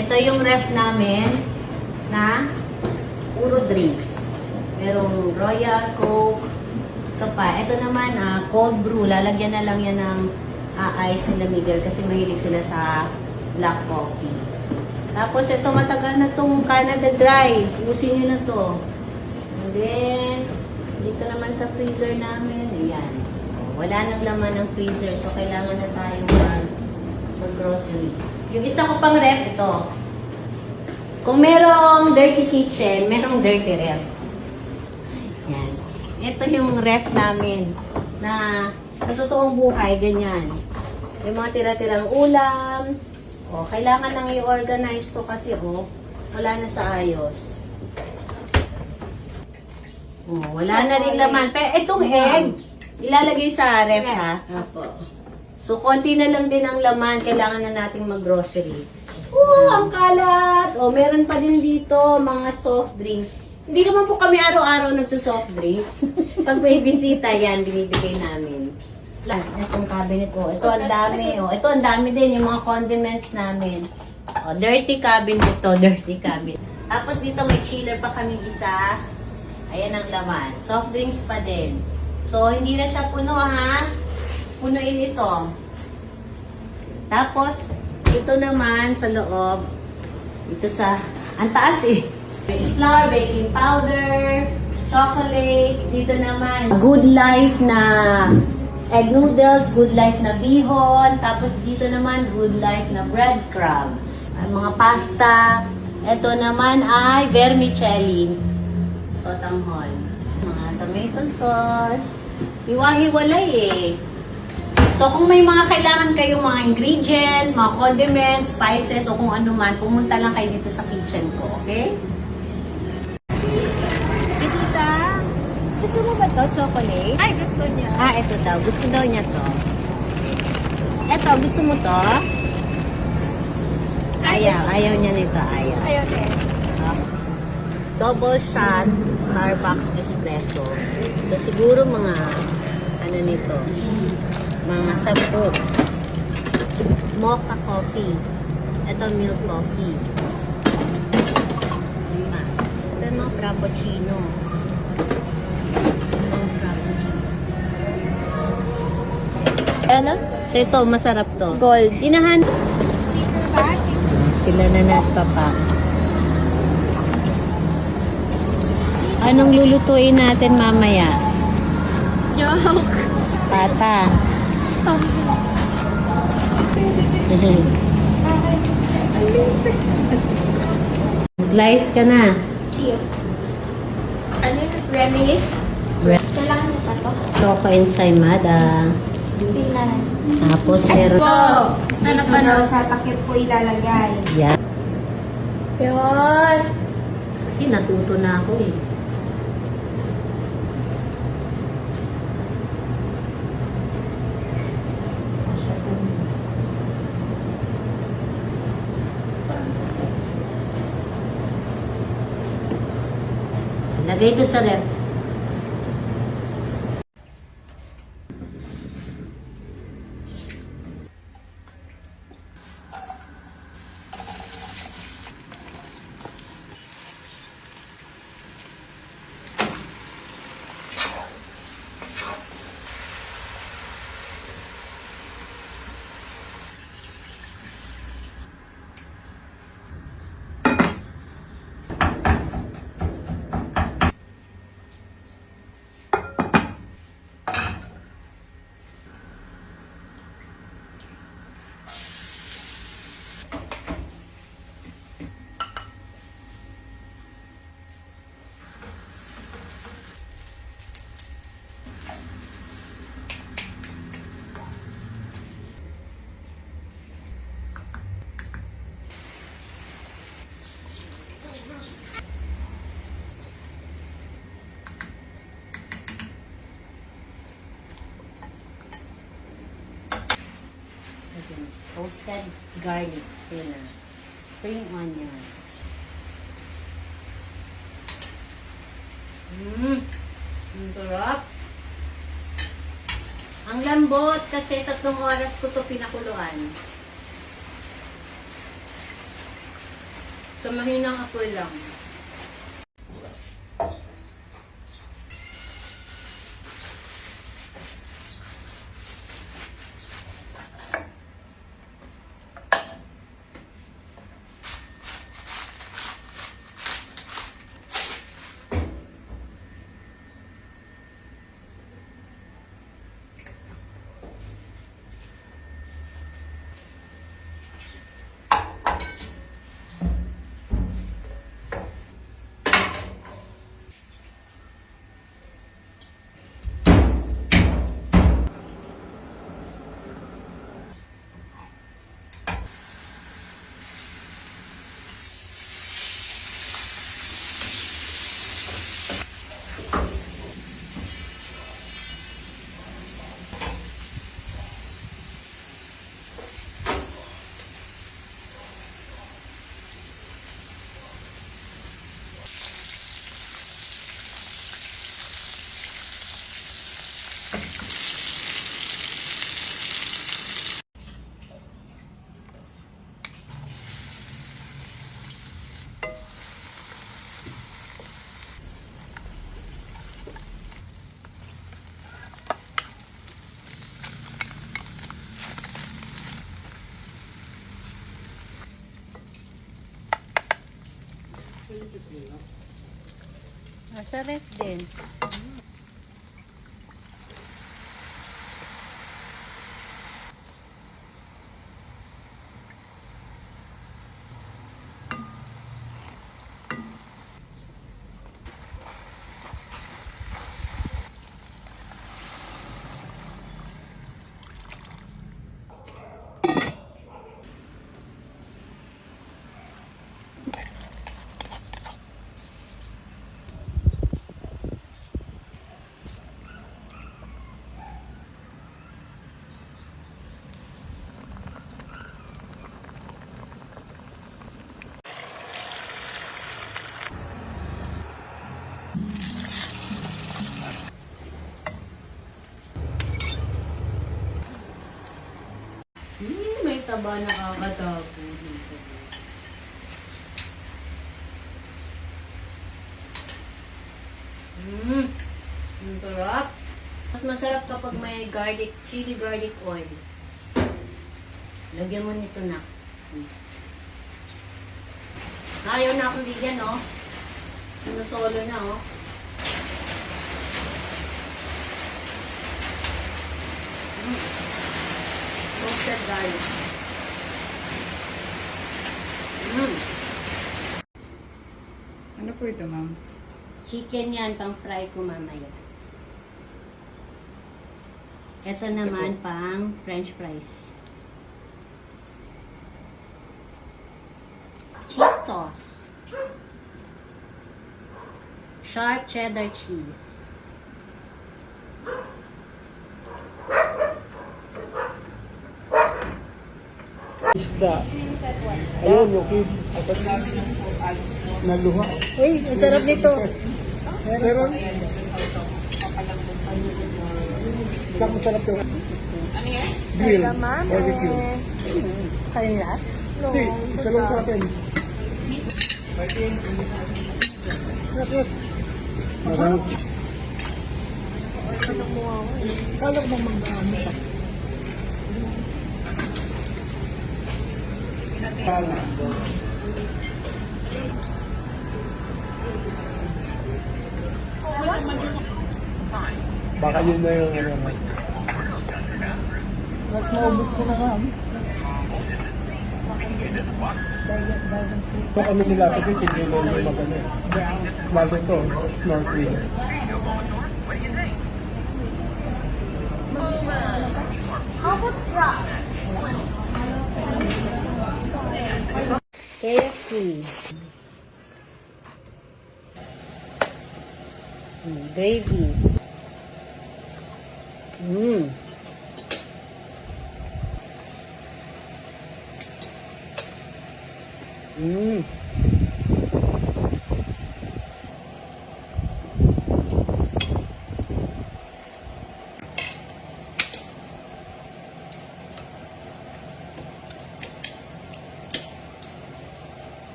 Ito yung ref namin na puro drinks. Merong Royal, Coke, ito pa. Ito naman, cold brew. Lalagyan na lang yan ng ice nila Miguel kasi mahilig sila sa black coffee. Tapos ito, matagal na itong Canada Dry. Ubusin nyo na to. And then, dito naman sa freezer namin, ayan. Wala nang laman ng freezer, so kailangan na tayo mag-grocery. Yung isa ko pang ref, ito. Kung merong dirty kitchen, merong dirty ref. Yan. Ito yung ref namin na sa totoong buhay, ganyan. Yung mga tira-tirang ulam. O, kailangan nang i-organize to kasi, wala na sa ayos. O, wala na rin laman. Pero itong egg, ilalagay sa ref, ha? Apo. So, konti na lang din ang laman. Kailangan na nating mag-grocery. Ang kalat! O, meron pa din dito mga soft drinks. Hindi naman po kami araw-araw nagsusoft drinks. Pag may bisita, yan, binibigay namin. Itong cabinet ko. Ito ang dami. Ito ang dami din, yung mga condiments namin. Dirty cabinet to, dirty cabinet. Tapos dito may chiller pa kami isa. Ayan ang laman. Soft drinks pa din. So, hindi na siya puno, ha? Punuin ito. Tapos, ito naman sa loob. Ito sa, ang taas flour, baking powder, chocolates. Dito naman, Good Life na egg noodles, Good Life na bihon. Tapos dito naman, Good Life na breadcrumbs. Ang mga pasta. Ito naman ay vermicelli. Sotanghon. Mga tomato sauce. Hiwa-hiwalay So, kung may mga kailangan kayong mga ingredients, mga condiments, spices, o kung ano man, pumunta lang kayo dito sa kitchen ko, okay? Tita, gusto mo ba to chocolate? Ay, gusto niya. Ito daw. Gusto daw niya to. Ito, gusto mo to? Ayaw niya nito. Ayaw din. Double shot Starbucks espresso. So, siguro mga, nito, mga 10. Mocha coffee. Ito, milk coffee. Ito yung mga frappuccino. Ano? So, ito, masarap to. Gold. Inahan. Sila na nagpapak. Anong lulutuin natin mamaya? Joke. Pata. Slice ka na. Chill. Ano yung reminisce? Kailangan mo pa to? Choco ensaymada. Tingnan. Tapos meron. Ano pa daw sa takip ko ilalagay. Yan. Yun. Kasi natuto na ako Lagay ito sa ref. Toasted garlic tuna. Spring onions. Ang sarap. Ang lambot kasi 3 oras ko to pinakuluan. Sa mahinang apoy lang. Nasa ref din. May taba nakakatapo. Ang sarap. Mas masarap kapag may garlic, chili garlic oil. Lagyan mo nito na. Ayaw na akong bigyan, oh. Sinusolo na, oh. Roasted garlic. Ano po ito, ma'am? Chicken yan, pang fry ko mamaya. Ito naman, pang french fries. Cheese sauce. Sharp cheddar cheese. Isda. Ayun, okay. Naluha. Uy, ang sarap nito. Pero, lang masarap yung grill, barbecue. Kayo lahat? Hindi, isa lang sa akin. Marami. Kala ko bang mag-ano pa? Baka yun na yung ano. Mas maubos ko na nga. Kung kami nilapit yun, hindi mo yung magano. Lalo ito, snorkeling. How about fries? KFC. Gravy.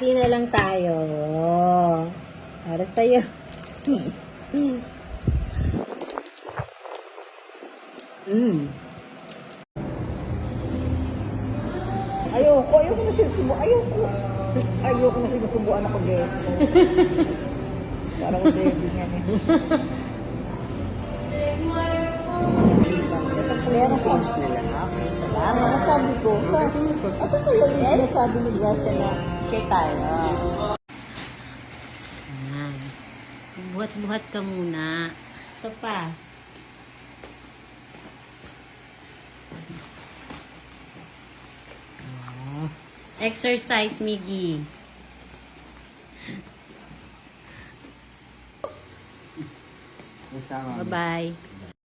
Hati na lang tayo. Para sa'yo. Ayoko na sinusubo. Ayoko na sinusubuan ako ulit. Parang baby nga eh. Kaya nasabi nila, okay, salamat. Nasabi ko, asan kaya yung sinasabi ni Gracia na share tayo? Ayan. Buhat-buhat ka muna. Ito pa. Oh. Exercise, Miggy. Bye-bye.